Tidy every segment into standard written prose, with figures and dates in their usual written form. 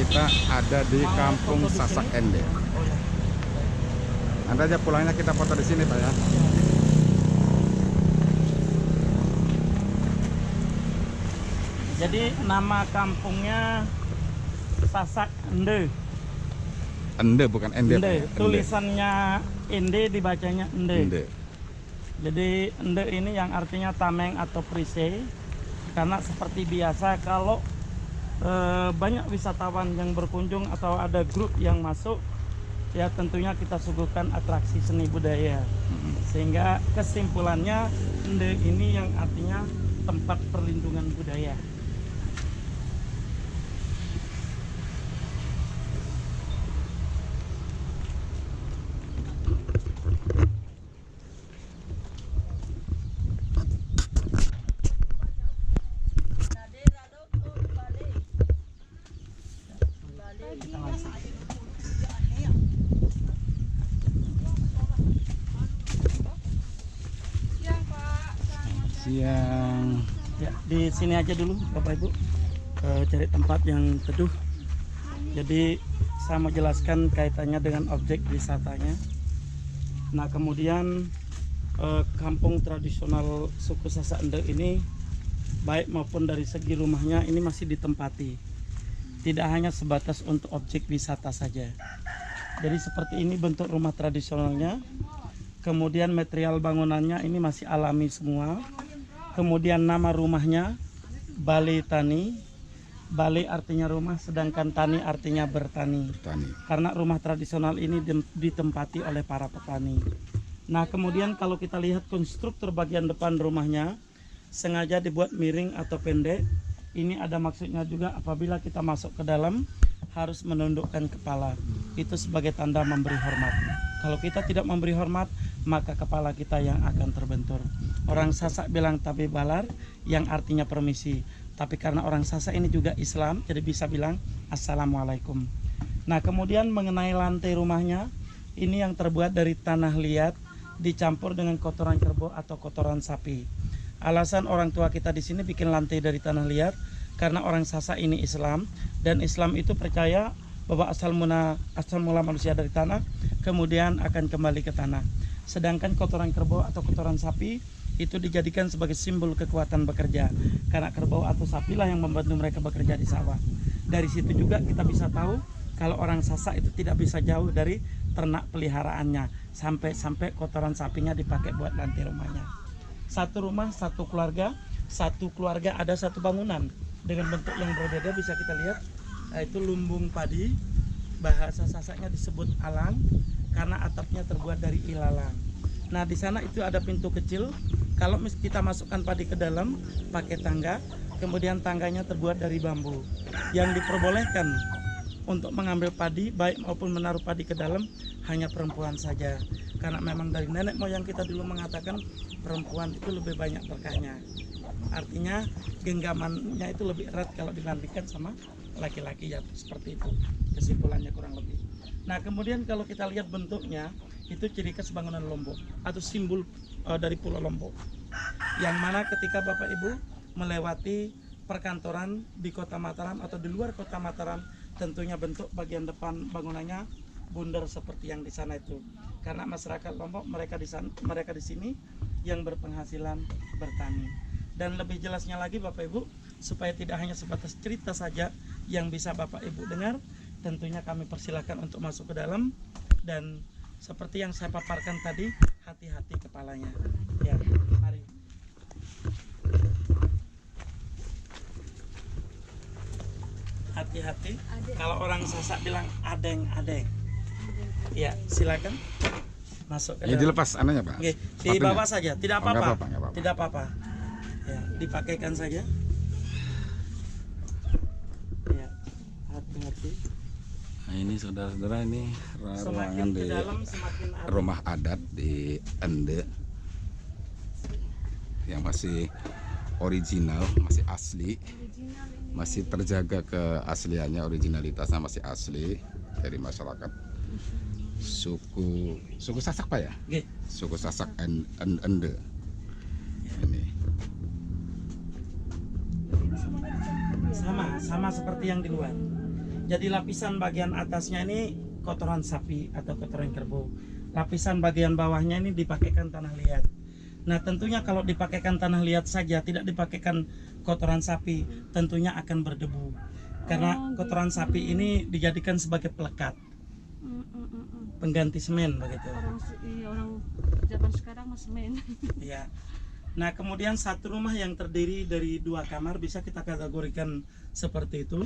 kita ada di Kampung Sasak Ende. Anda aja pulangnya kita foto di sini, Pak ya. Jadi nama kampungnya Sasak Ende. Ende bukan Ende, Pak Ende. ya? Tulisannya Ende dibacanya Ende. Ende. Jadi Ende ini yang artinya tameng atau perisai. Karena seperti biasa kalau banyak wisatawan yang berkunjung atau ada grup yang masuk, ya tentunya kita suguhkan atraksi seni budaya. Sehingga kesimpulannya Ende ini yang artinya tempat perlindungan budaya. Siang. Ya, di sini aja dulu Bapak Ibu, cari tempat yang teduh. Jadi saya mau jelaskan kaitannya dengan objek wisatanya. Nah kemudian kampung tradisional suku Sasak Ende ini baik maupun dari segi rumahnya ini masih ditempati. Tidak hanya sebatas untuk objek wisata saja. Jadi seperti ini bentuk rumah tradisionalnya. Kemudian material bangunannya ini masih alami semua. Kemudian nama rumahnya Bale Tani. Bale artinya rumah, sedangkan tani artinya bertani. Karena rumah tradisional ini ditempati oleh para petani. Nah kemudian kalau kita lihat konstruktur bagian depan rumahnya sengaja dibuat miring atau pendek. Ini ada maksudnya juga apabila kita masuk ke dalam harus menundukkan kepala. Itu sebagai tanda memberi hormat. Kalau kita tidak memberi hormat, maka kepala kita yang akan terbentur. Orang Sasak bilang tabe balar, yang artinya permisi. Tapi karena orang Sasak ini juga Islam, jadi bisa bilang Assalamualaikum. Nah kemudian mengenai lantai rumahnya, ini yang terbuat dari tanah liat dicampur dengan kotoran kerbau atau kotoran sapi. Alasan orang tua kita di sini bikin lantai dari tanah liat karena orang Sasak ini Islam, dan Islam itu percaya bahwa asal mula manusia dari tanah, kemudian akan kembali ke tanah. Sedangkan kotoran kerbau atau kotoran sapi itu dijadikan sebagai simbol kekuatan bekerja, karena kerbau atau sapilah yang membantu mereka bekerja di sawah. Dari situ juga kita bisa tahu kalau orang Sasak itu tidak bisa jauh dari ternak peliharaannya, sampai kotoran sapinya dipakai buat lantai rumahnya. Satu rumah, satu keluarga ada satu bangunan dengan bentuk yang berbeda. Bisa kita lihat, itu lumbung padi. Bahasa Sasaknya disebut alang karena atapnya terbuat dari ilalang. Nah di sana itu ada pintu kecil. Kalau kita masukkan padi ke dalam pakai tangga, kemudian tangganya terbuat dari bambu. Yang diperbolehkan untuk mengambil padi baik maupun menaruh padi ke dalam hanya perempuan saja, karena memang dari nenek moyang kita dulu mengatakan perempuan itu lebih banyak berkahnya. Artinya genggamannya itu lebih erat kalau dibandingkan sama laki-laki, ya seperti itu kesimpulannya kurang lebih. Nah kemudian kalau kita lihat bentuknya, itu ciri khas bangunan Lombok atau simbol dari Pulau Lombok, yang mana ketika Bapak Ibu melewati perkantoran di Kota Mataram atau di luar Kota Mataram, tentunya bentuk bagian depan bangunannya bundar seperti yang di sana itu, karena masyarakat Lombok mereka di sini yang berpenghasilan bertani. Dan lebih jelasnya lagi Bapak Ibu, supaya tidak hanya sebatas cerita saja yang bisa Bapak Ibu dengar, tentunya kami persilahkan untuk masuk ke dalam. Dan seperti yang saya paparkan tadi, hati-hati kepalanya. Ya, mari. Hati-hati. Kalau orang Sasak bilang adeng-adeng. Ya, silakan masuk ke dalam. Ini dilepas ananya, Pak. Oke, di bawah saja, tidak apa-apa. Tidak apa-apa. Ya, dipakaikan saja. Ya, hati-hati. Nah, ini saudara-saudara, ini ruangan di dalam, rumah adat di Ende yang masih original, masih asli, masih terjaga keasliannya, originalitasnya masih asli dari masyarakat suku Sasak, Pak ya? Suku Sasak Ende. Ini sama seperti yang di luar. Jadi lapisan bagian atasnya ini kotoran sapi atau kotoran kerbau. Lapisan bagian bawahnya ini dipakaikan tanah liat. Nah tentunya kalau dipakaikan tanah liat saja, tidak dipakaikan kotoran sapi, tentunya akan berdebu. Karena kotoran sapi ini dijadikan sebagai pelekat, pengganti semen begitu. Orang zaman sekarang mas semen. Ya. Nah kemudian satu rumah yang terdiri dari 2 kamar bisa kita kategorikan seperti itu,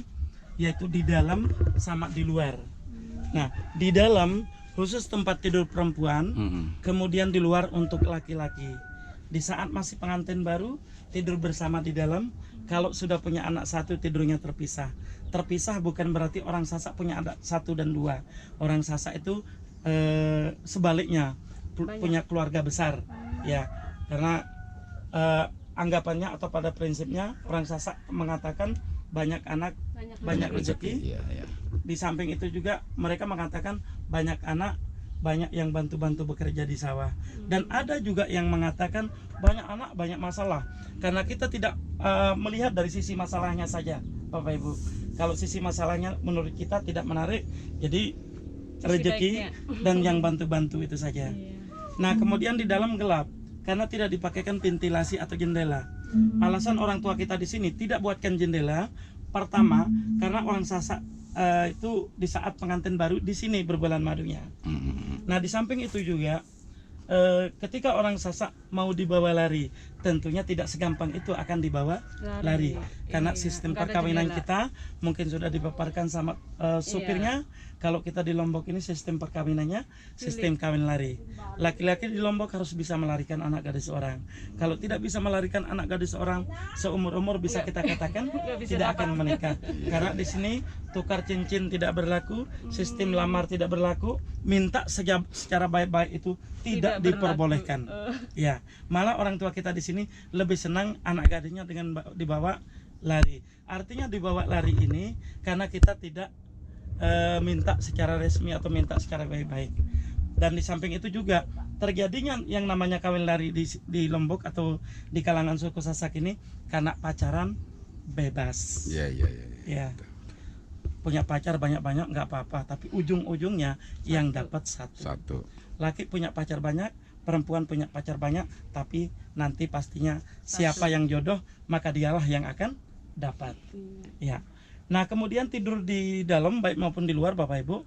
yaitu di dalam sama di luar. Nah di dalam khusus tempat tidur perempuan, kemudian di luar untuk laki-laki. Di saat masih pengantin baru tidur bersama di dalam. Kalau sudah punya anak 1 tidurnya terpisah. Terpisah bukan berarti orang Sasak punya anak 1 dan 2. Orang Sasak itu sebaliknya punya keluarga besar, ya. Karena anggapannya atau pada prinsipnya orang Sasak mengatakan banyak anak banyak rezeki. Di samping itu juga mereka mengatakan banyak anak banyak yang bantu-bantu bekerja di sawah. Dan ada juga yang mengatakan banyak anak banyak masalah. Karena kita tidak melihat dari sisi masalahnya saja, Bapak Ibu. Kalau sisi masalahnya menurut kita tidak menarik, jadi rezeki dan yang bantu-bantu itu saja. Nah kemudian di dalam gelap karena tidak dipakaikan ventilasi atau jendela. Alasan orang tua kita di sini tidak buatkan jendela, pertama karena orang Sasak itu di saat pengantin baru di sini berbulan madunya. Nah di samping itu juga ketika orang Sasak mau dibawa lari, tentunya tidak segampang itu akan dibawa lari. Karena sistem perkawinan kita mungkin sudah dipaparkan sama supirnya. Kalau kita di Lombok ini sistem perkawinannya sistem kawin lari. Laki-laki di Lombok harus bisa melarikan anak gadis orang. Kalau tidak bisa melarikan anak gadis orang, seumur-umur bisa kita katakan tidak akan menikah. Karena di sini tukar cincin tidak berlaku, sistem lamar tidak berlaku, minta secara baik-baik itu tidak diperbolehkan. Ya, malah orang tua kita di sini lebih senang anak gadisnya dengan dibawa lari. Artinya dibawa lari ini karena kita tidak minta secara resmi atau minta secara baik-baik. Dan di samping itu juga terjadinya yang namanya kawin lari di Lombok atau di kalangan suku Sasak ini karena pacaran bebas. Ya. Punya pacar banyak-banyak nggak apa-apa, tapi ujung-ujungnya yang dapat satu. Laki punya pacar banyak, perempuan punya pacar banyak, tapi nanti pastinya siapa yang jodoh maka dialah yang akan dapat. Ya. Nah kemudian tidur di dalam baik maupun di luar Bapak Ibu,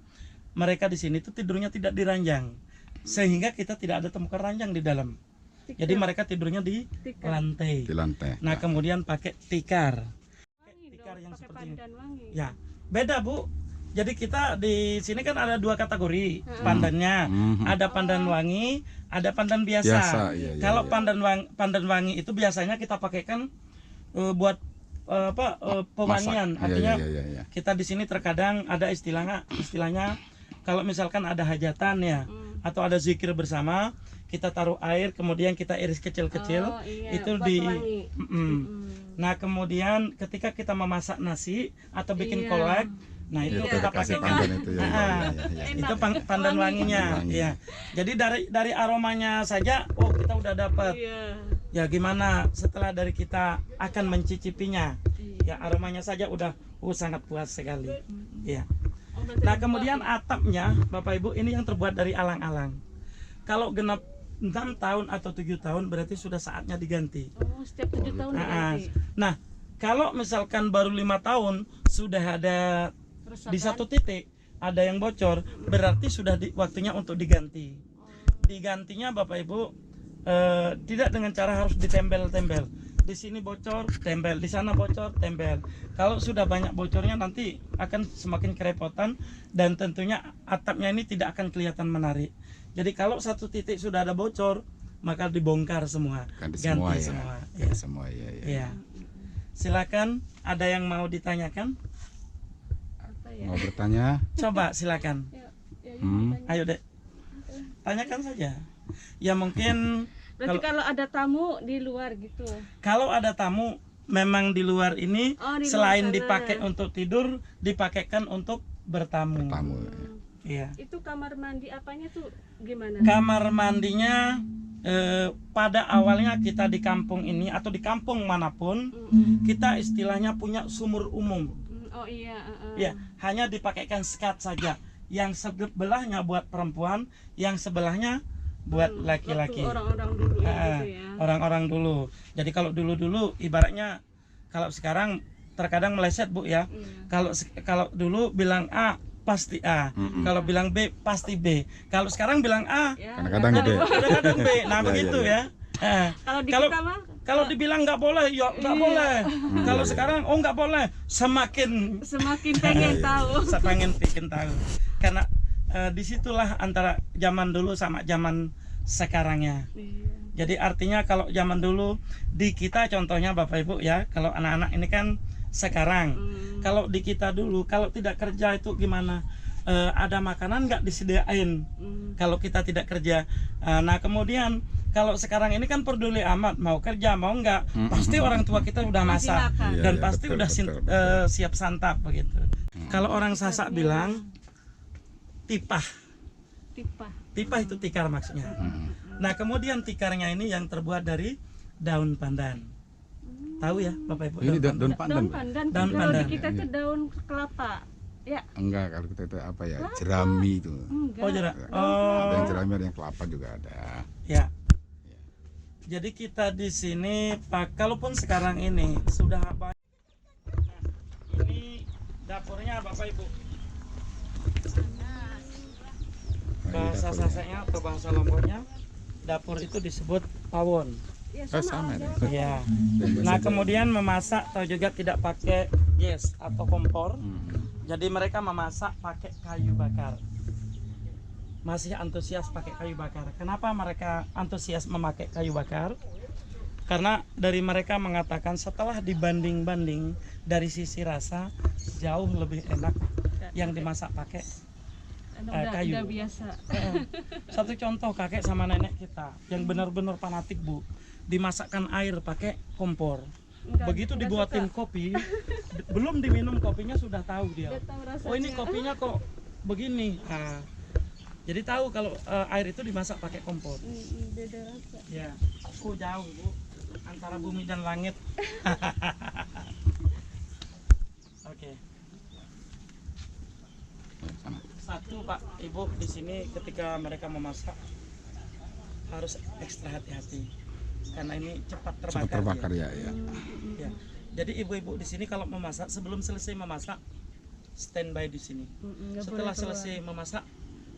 mereka di sini tuh tidurnya tidak diranjang, sehingga kita tidak ada temukan ranjang di dalam. Jadi mereka tidurnya di lantai. Nah kemudian pakai tikar. Tikar yang seperti ini. Ya beda Bu. Jadi kita di sini kan ada 2 kategori pandannya. Ada pandan wangi, ada pandan biasa. Kalau pandan wangi itu biasanya kita pakaikan buat pewangian. Artinya kita di sini terkadang ada istilahnya kalau misalkan ada hajatan ya atau ada zikir bersama, kita taruh air kemudian kita iris kecil-kecil itu di nah kemudian ketika kita memasak nasi atau bikin kolak, nah itu kita pakai itu pandan wanginya. Ya. Jadi dari aromanya saja kita udah dapat. Ya gimana setelah dari kita akan mencicipinya, ya aromanya saja udah sangat puas sekali. Ya. Nah kemudian atapnya Bapak Ibu ini yang terbuat dari alang-alang. Kalau genap 6 tahun atau 7 tahun berarti sudah saatnya diganti. Setiap 7 tahun diganti. Nah kalau misalkan baru 5 tahun sudah ada di satu titik ada yang bocor, berarti sudah waktunya untuk diganti. Digantinya Bapak Ibu tidak dengan cara harus ditempel-tempel. Di sini bocor, tempel, di sana bocor, tempel. Kalau sudah banyak bocornya nanti akan semakin kerepotan dan tentunya atapnya ini tidak akan kelihatan menarik. Jadi kalau satu titik sudah ada bocor, maka dibongkar semua, ganti semua. Ya. Silakan, ada yang mau ditanyakan? Mau bertanya? Coba silakan. Ayo Dek, tanyakan saja. Ya mungkin berarti kalau ada tamu di luar gitu. Kalau ada tamu memang di luar ini di selain luar dipakai untuk tidur, dipakaikan untuk bertamu. Iya. Itu kamar mandi apanya tuh gimana? Kamar mandinya pada awalnya kita di kampung ini atau di kampung manapun kita istilahnya punya sumur umum. Oh iya. Ya, hanya dipakaikan skat saja. Yang sebelahnya buat perempuan, yang sebelahnya buat laki-laki. Waktu orang-orang dulu ya, gitu ya. Orang-orang dulu. Jadi kalau dulu-dulu ibaratnya, kalau sekarang terkadang meleset Bu ya. Kalau dulu bilang A pasti A. Kalau bilang B pasti B. Kalau sekarang bilang A, Ya, Kadang-kadang B. kadang-kadang B. Nah, Ya, begitu ya. Kalau di Kalau kita mah kalau dibilang nggak boleh, ya nggak boleh. Kalau sekarang oh nggak boleh, semakin semakin pengen tahu. saya pengen bikin tahu. Karena disitulah antara zaman dulu sama zaman sekarangnya. Iya. Jadi artinya kalau zaman dulu di kita contohnya Bapak Ibu ya, kalau anak-anak ini kan sekarang. Kalau di kita dulu kalau tidak kerja itu gimana? Ada makanan nggak disediain kalau kita tidak kerja. Nah kemudian kalau sekarang ini kan peduli amat, mau kerja mau nggak, pasti orang tua kita udah Masih masak makan. dan Iya, pasti betul, udah betul, siap santap begitu. Kalau orang Sasak bilang tipah, tipah itu tikar maksudnya. Nah kemudian tikarnya ini yang terbuat dari daun pandan. Tahu ya Bapak Ibu? Ini daun daun pandan. Daun pandan. Daun Kalau pandan. di kita itu daun kelapa. Ya, Enggak, kalau kita itu apa ya? Jerami itu. enggak. Oh jarak. Ada Oh yang jerami, ada yang kelapa juga ada. ya. Jadi kita di sini Pak, kalaupun sekarang ini sudah banyak. Nah, ini dapurnya Bapak Ibu. Bahasa Sasaknya atau bahasa Lomboknya, dapur itu disebut pawon. Ya, Oh, sama aja. ya. Ya. Nah kemudian memasak atau juga tidak pakai gas atau kompor. Jadi mereka memasak pakai kayu bakar. Masih antusias pakai kayu bakar. Kenapa mereka antusias memakai kayu bakar? Karena dari mereka mengatakan setelah dibanding-banding dari sisi rasa jauh lebih enak yang dimasak pakai kayu. Udah biasa. Satu contoh kakek sama nenek kita yang benar-benar fanatik Bu, dimasakkan air pakai kompor. Begitu dibuatin kopi, belum diminum kopinya sudah tahu dia. Udah tahu rasanya. Oh ini kopinya kok begini. Nah, jadi tahu kalau air itu dimasak pakai kompor. Beda rasa. Ya, oh jauh Bu antara bumi dan langit. Oke. Sana. Satu Pak Ibu di sini ketika mereka memasak harus ekstra hati-hati karena ini cepat terbakar. Cepat terbakar dia. ya. Ya. Jadi ibu-ibu di sini kalau memasak sebelum selesai memasak standby di sini. Nggak Setelah boleh keluar. selesai memasak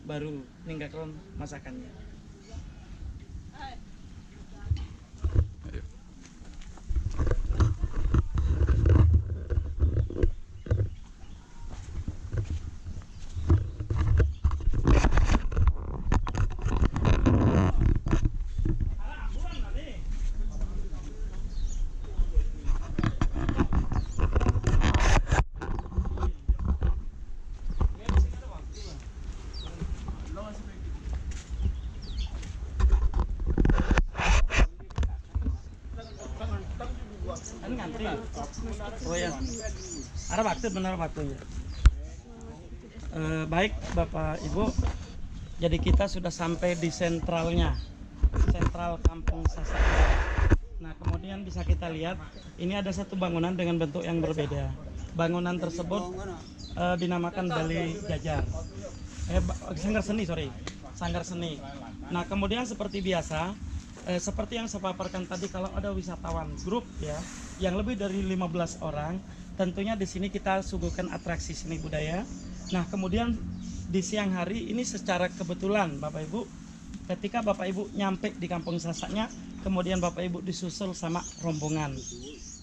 baru ninggalkan masakannya. Ayo. Ini ngantri. Oh ya. Ada waktu benar waktunya. Baik Bapak Ibu. Jadi kita sudah sampai di sentralnya. Sentral Kampung Sasak. Nah, kemudian bisa kita lihat ini ada satu bangunan dengan bentuk yang berbeda. Bangunan tersebut dinamakan Balai Jajar. Sanggar Seni, sorry. Sanggar Seni. Nah, kemudian seperti biasa seperti yang saya paparkan tadi, kalau ada wisatawan grup ya yang lebih dari 15 orang, tentunya di sini kita suguhkan atraksi seni budaya. Nah kemudian di siang hari ini secara kebetulan Bapak Ibu, ketika Bapak Ibu nyampe di Kampung Sasaknya, kemudian Bapak Ibu disusul sama rombongan,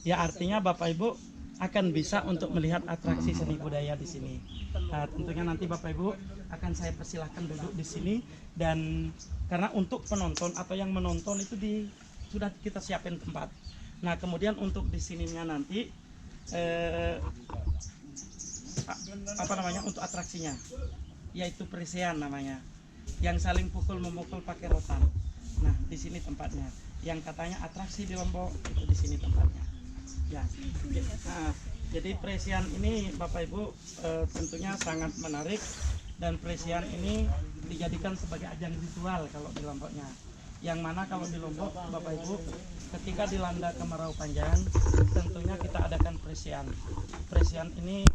ya artinya Bapak Ibu akan bisa untuk melihat atraksi seni budaya di sini. Nah, tentunya nanti Bapak Ibu akan saya persilahkan duduk di sini, dan karena untuk penonton atau yang menonton itu sudah kita siapin tempat. Nah kemudian untuk di sininya nanti apa namanya untuk atraksinya, yaitu perisian namanya, yang saling pukul memukul pakai rotan. Nah di sini tempatnya, yang katanya atraksi di Lombok itu di sini tempatnya. Ya. Nah, jadi perisian ini Bapak Ibu tentunya sangat menarik, dan perisian ini dijadikan sebagai ajang ritual kalau di Lomboknya. Yang mana kalau di Lombok Bapak Ibu, ketika dilanda kemarau panjang tentunya kita adakan perisian. Perisian ini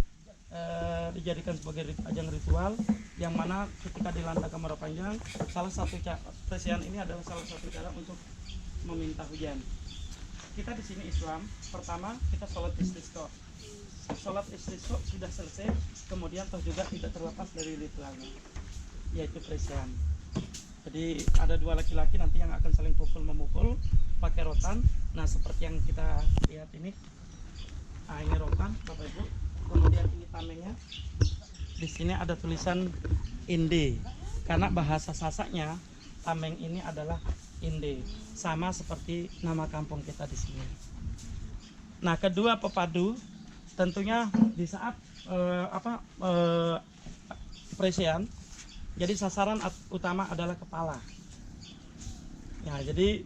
dijadikan sebagai ajang ritual, yang mana ketika dilanda kemarau panjang, salah satu persiapan ini adalah salah satu cara untuk meminta hujan. Kita di sini Islam, pertama kita sholat istisqa. Sholat istisqa sudah selesai, kemudian toh juga tidak terlepas dari ritualnya, yaitu persiapan. Jadi ada dua laki-laki nanti yang akan saling pukul-memukul pakai rotan. Nah seperti yang kita lihat ini, nah ini rotan Bapak Ibu. Kemudian ini tamengnya. Di sini ada tulisan Inde, karena bahasa Sasaknya tameng ini adalah Inde, sama seperti nama kampung kita di sini. Nah kedua pepadu tentunya di saat peresian. Jadi sasaran utama adalah kepala. Ya, jadi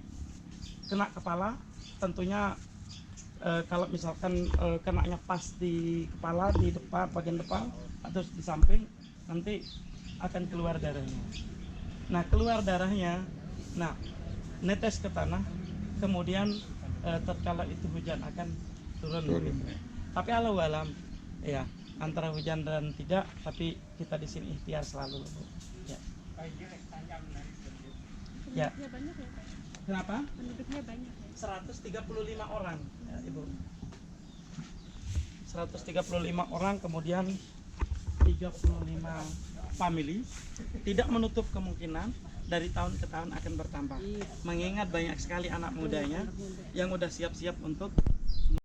kena kepala tentunya kalau misalkan kenanya pas di kepala, di depan, bagian depan atau di samping, nanti akan keluar darahnya. Nah, keluar darahnya, nah netes ke tanah, kemudian tatkala itu hujan akan turun. Tapi Allahu alam, ya antara hujan dan tidak, tapi kita di sini ikhtiar selalu. Ya. Ya. Penduduknya banyak ya Pak? Kenapa? Penduduknya banyak ya? 135 orang, ya, Ibu. 135 orang, kemudian 35 family. Tidak menutup kemungkinan dari tahun ke tahun akan bertambah. Mengingat banyak sekali anak mudanya yang udah siap-siap untuk